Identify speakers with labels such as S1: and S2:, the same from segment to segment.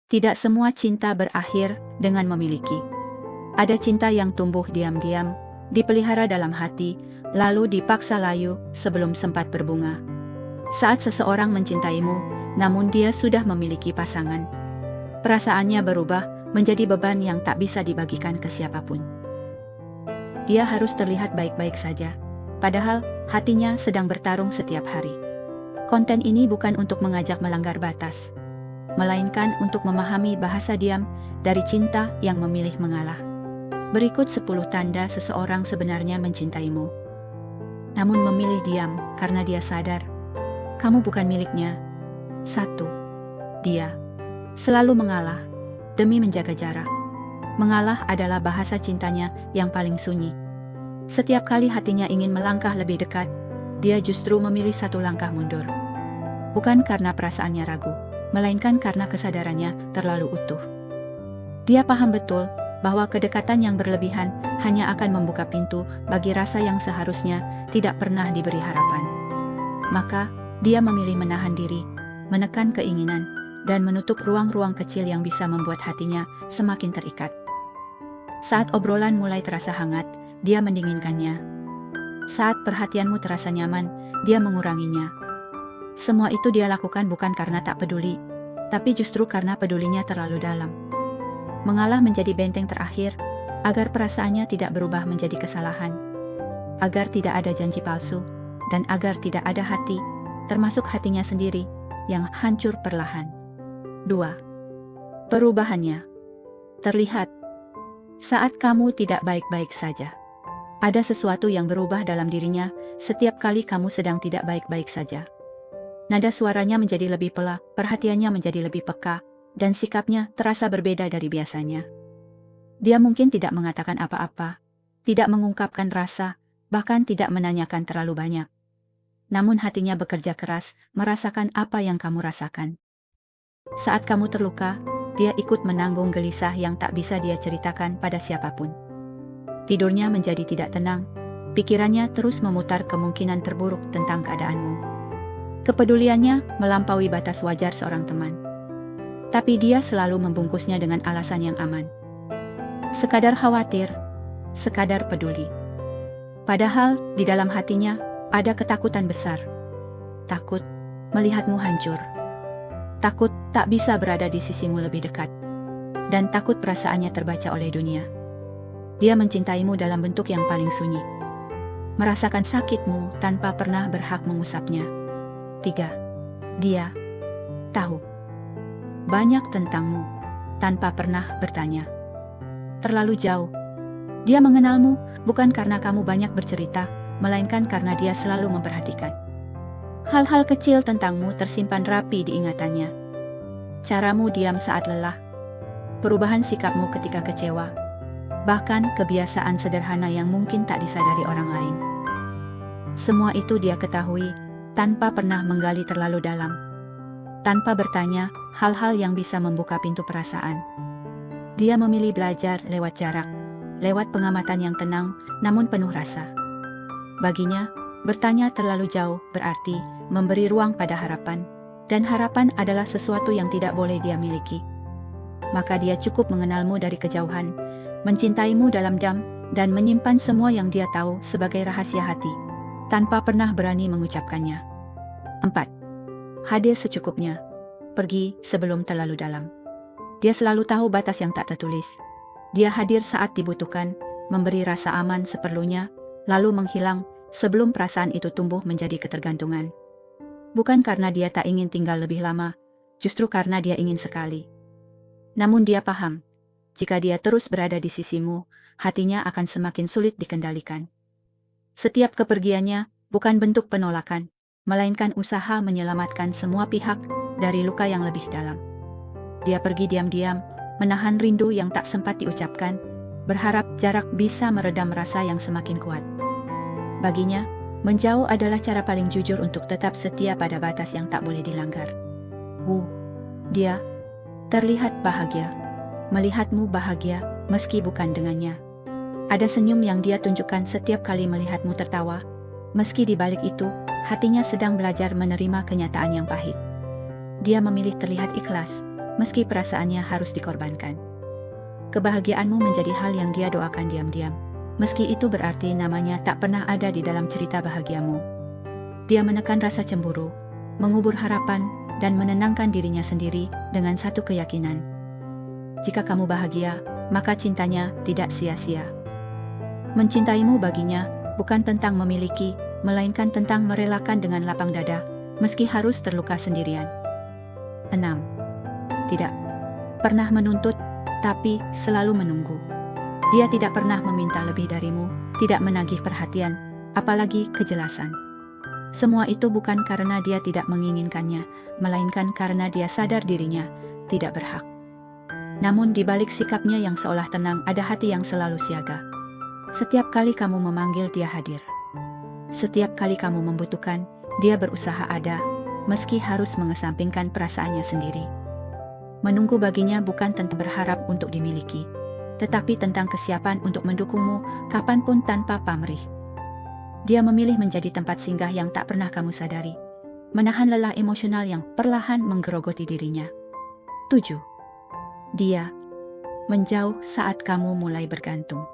S1: Tidak semua cinta berakhir dengan memiliki. Ada cinta yang tumbuh diam-diam, dipelihara dalam hati, lalu dipaksa layu sebelum sempat berbunga. Saat seseorang mencintaimu, namun dia sudah memiliki pasangan, perasaannya berubah menjadi beban yang tak bisa dibagikan ke siapapun. Dia harus terlihat baik-baik saja, padahal hatinya sedang bertarung setiap hari. Konten ini bukan untuk mengajak melanggar batas, melainkan untuk memahami bahasa diam dari cinta yang memilih mengalah. Berikut 10 tanda seseorang sebenarnya mencintaimu, namun memilih diam karena dia sadar kamu bukan miliknya. 1. Dia selalu mengalah demi menjaga jarak. Mengalah adalah bahasa cintanya yang paling sunyi. Setiap kali hatinya ingin melangkah lebih dekat, dia justru memilih satu langkah mundur. Bukan karena perasaannya ragu, melainkan karena kesadarannya terlalu utuh. Dia paham betul bahwa kedekatan yang berlebihan hanya akan membuka pintu bagi rasa yang seharusnya tidak pernah diberi harapan. Maka, dia memilih menahan diri, menekan keinginan, dan menutup ruang-ruang kecil yang bisa membuat hatinya semakin terikat. Saat obrolan mulai terasa hangat, dia mendinginkannya. Saat perhatianmu terasa nyaman, dia menguranginya. Semua itu dia lakukan bukan karena tak peduli, tapi justru karena pedulinya terlalu dalam. Mengalah menjadi benteng terakhir, agar perasaannya tidak berubah menjadi kesalahan, agar tidak ada janji palsu, dan agar tidak ada hati, termasuk hatinya sendiri, yang hancur perlahan. 2. Perubahannya terlihat saat kamu tidak baik-baik saja. Ada sesuatu yang berubah dalam dirinya setiap kali kamu sedang tidak baik-baik saja. Nada suaranya menjadi lebih pelan, perhatiannya menjadi lebih peka, dan sikapnya terasa berbeda dari biasanya. Dia mungkin tidak mengatakan apa-apa, tidak mengungkapkan rasa, bahkan tidak menanyakan terlalu banyak. Namun hatinya bekerja keras, merasakan apa yang kamu rasakan. Saat kamu terluka, dia ikut menanggung gelisah yang tak bisa dia ceritakan pada siapapun. Tidurnya menjadi tidak tenang, pikirannya terus memutar kemungkinan terburuk tentang keadaanmu. Kepeduliannya melampaui batas wajar seorang teman. Tapi dia selalu membungkusnya dengan alasan yang aman. Sekadar khawatir, sekadar peduli. Padahal di dalam hatinya ada ketakutan besar. Takut melihatmu hancur. Takut tak bisa berada di sisimu lebih dekat. Dan takut perasaannya terbaca oleh dunia. Dia mencintaimu dalam bentuk yang paling sunyi. Merasakan sakitmu tanpa pernah berhak mengusapnya. 3. Dia tahu banyak tentangmu tanpa pernah bertanya. Terlalu jauh. Dia mengenalmu bukan karena kamu banyak bercerita, melainkan karena dia selalu memperhatikan. Hal-hal kecil tentangmu tersimpan rapi di ingatannya. Caramu diam saat lelah, perubahan sikapmu ketika kecewa, bahkan kebiasaan sederhana yang mungkin tak disadari orang lain. Semua itu dia ketahui, tanpa pernah menggali terlalu dalam. Tanpa bertanya hal-hal yang bisa membuka pintu perasaan. Dia memilih belajar lewat jarak, lewat pengamatan yang tenang, namun penuh rasa. Baginya, bertanya terlalu jauh berarti memberi ruang pada harapan, dan harapan adalah sesuatu yang tidak boleh dia miliki. Maka dia cukup mengenalmu dari kejauhan, mencintaimu dalam diam, dan menyimpan semua yang dia tahu sebagai rahasia hati, tanpa pernah berani mengucapkannya. 4. Hadir secukupnya, pergi sebelum terlalu dalam. Dia selalu tahu batas yang tak tertulis. Dia hadir saat dibutuhkan, memberi rasa aman seperlunya, lalu menghilang sebelum perasaan itu tumbuh menjadi ketergantungan. Bukan karena dia tak ingin tinggal lebih lama, justru karena dia ingin sekali. Namun dia paham, jika dia terus berada di sisimu, hatinya akan semakin sulit dikendalikan. Setiap kepergiannya bukan bentuk penolakan, melainkan usaha menyelamatkan semua pihak dari luka yang lebih dalam. Dia pergi diam-diam, menahan rindu yang tak sempat diucapkan, berharap jarak bisa meredam rasa yang semakin kuat. Baginya, menjauh adalah cara paling jujur untuk tetap setia pada batas yang tak boleh dilanggar. Dia terlihat bahagia, melihatmu bahagia meski bukan dengannya. Ada senyum yang dia tunjukkan setiap kali melihatmu tertawa, meski di balik itu, hatinya sedang belajar menerima kenyataan yang pahit. Dia memilih terlihat ikhlas, meski perasaannya harus dikorbankan. Kebahagiaanmu menjadi hal yang dia doakan diam-diam, meski itu berarti namanya tak pernah ada di dalam cerita bahagiamu. Dia menekan rasa cemburu, mengubur harapan, dan menenangkan dirinya sendiri dengan satu keyakinan. Jika kamu bahagia, maka cintanya tidak sia-sia. Mencintaimu baginya bukan tentang memiliki, melainkan tentang merelakan dengan lapang dada, meski harus terluka sendirian. 6. Tidak pernah menuntut, tapi selalu menunggu. Dia tidak pernah meminta lebih darimu, tidak menagih perhatian, apalagi kejelasan. Semua itu bukan karena dia tidak menginginkannya, melainkan karena dia sadar dirinya tidak berhak. Namun di balik sikapnya yang seolah tenang ada hati yang selalu siaga. Setiap kali kamu memanggil dia hadir. Setiap kali kamu membutuhkan, dia berusaha ada, meski harus mengesampingkan perasaannya sendiri. Menunggu baginya bukan tentang berharap untuk dimiliki, tetapi tentang kesiapan untuk mendukungmu kapanpun tanpa pamrih. Dia memilih menjadi tempat singgah yang tak pernah kamu sadari, menahan lelah emosional yang perlahan menggerogoti dirinya. 7. Dia menjauh saat kamu mulai bergantung.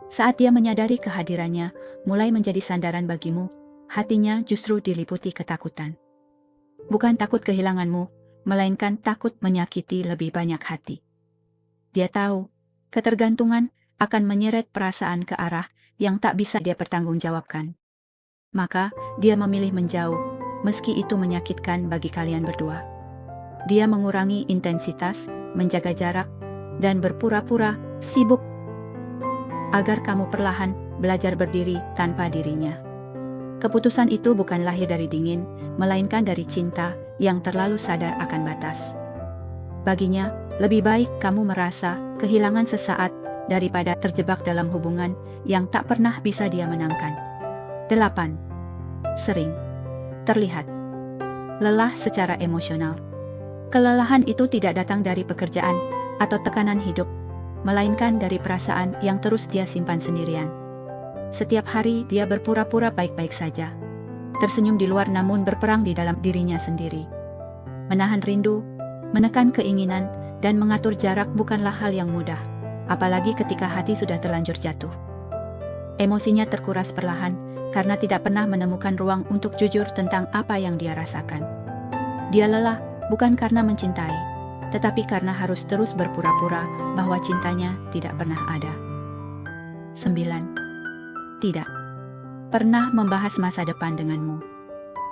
S1: Saat dia menyadari kehadirannya mulai menjadi sandaran bagimu, hatinya justru diliputi ketakutan. Bukan takut kehilanganmu, melainkan takut menyakiti lebih banyak hati. Dia tahu, ketergantungan akan menyeret perasaan ke arah yang tak bisa dia pertanggungjawabkan. Maka, dia memilih menjauh, meski itu menyakitkan bagi kalian berdua. Dia mengurangi intensitas, menjaga jarak, dan berpura-pura sibuk agar kamu perlahan belajar berdiri tanpa dirinya. Keputusan itu bukan lahir dari dingin, melainkan dari cinta yang terlalu sadar akan batas. Baginya, lebih baik kamu merasa kehilangan sesaat daripada terjebak dalam hubungan yang tak pernah bisa dia menangkan. 8. Sering terlihat lelah secara emosional. Kelelahan itu tidak datang dari pekerjaan atau tekanan hidup, melainkan dari perasaan yang terus dia simpan sendirian. Setiap hari dia berpura-pura baik-baik saja, tersenyum di luar namun berperang di dalam dirinya sendiri. Menahan rindu, menekan keinginan, dan mengatur jarak bukanlah hal yang mudah, apalagi ketika hati sudah terlanjur jatuh. Emosinya terkuras perlahan, karena tidak pernah menemukan ruang untuk jujur tentang apa yang dia rasakan. Dia lelah, bukan karena mencintai, tetapi karena harus terus berpura-pura bahwa cintanya tidak pernah ada. 9. Tidak pernah membahas masa depan denganmu.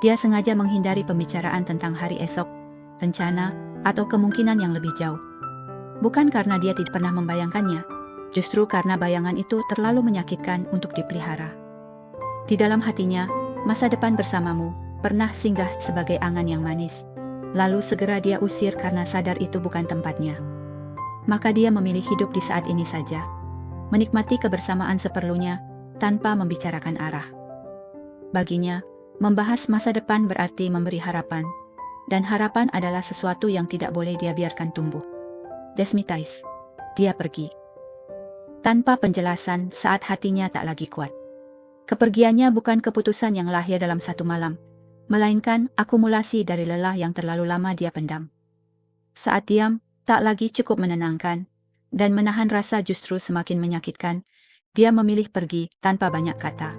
S1: Dia sengaja menghindari pembicaraan tentang hari esok, rencana, atau kemungkinan yang lebih jauh. Bukan karena dia tidak pernah membayangkannya, justru karena bayangan itu terlalu menyakitkan untuk dipelihara. Di dalam hatinya, masa depan bersamamu pernah singgah sebagai angan yang manis, lalu segera dia usir karena sadar itu bukan tempatnya. Maka dia memilih hidup di saat ini saja, menikmati kebersamaan seperlunya, tanpa membicarakan arah. Baginya, membahas masa depan berarti memberi harapan, dan harapan adalah sesuatu yang tidak boleh dia biarkan tumbuh. Desmitize. Dia pergi tanpa penjelasan saat hatinya tak lagi kuat. Kepergiannya bukan keputusan yang lahir dalam satu malam, melainkan akumulasi dari lelah yang terlalu lama dia pendam. Saat diam, tak lagi cukup menenangkan, dan menahan rasa justru semakin menyakitkan, dia memilih pergi tanpa banyak kata.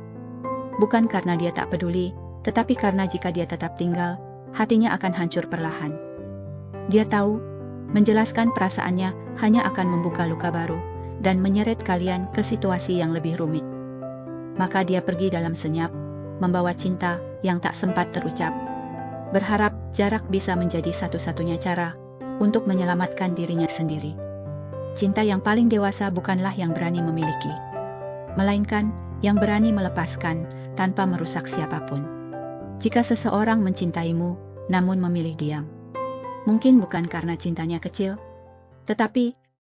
S1: Bukan karena dia tak peduli, tetapi karena jika dia tetap tinggal, hatinya akan hancur perlahan. Dia tahu, menjelaskan perasaannya hanya akan membuka luka baru, dan menyeret kalian ke situasi yang lebih rumit. Maka dia pergi dalam senyap, membawa cinta yang tak sempat terucap. Berharap jarak bisa menjadi satu-satunya cara untuk menyelamatkan dirinya sendiri. Cinta yang paling dewasa bukanlah yang berani memiliki, melainkan yang berani melepaskan tanpa merusak siapapun. Jika seseorang mencintaimu, namun memilih diam, mungkin bukan karena cintanya kecil, tetapi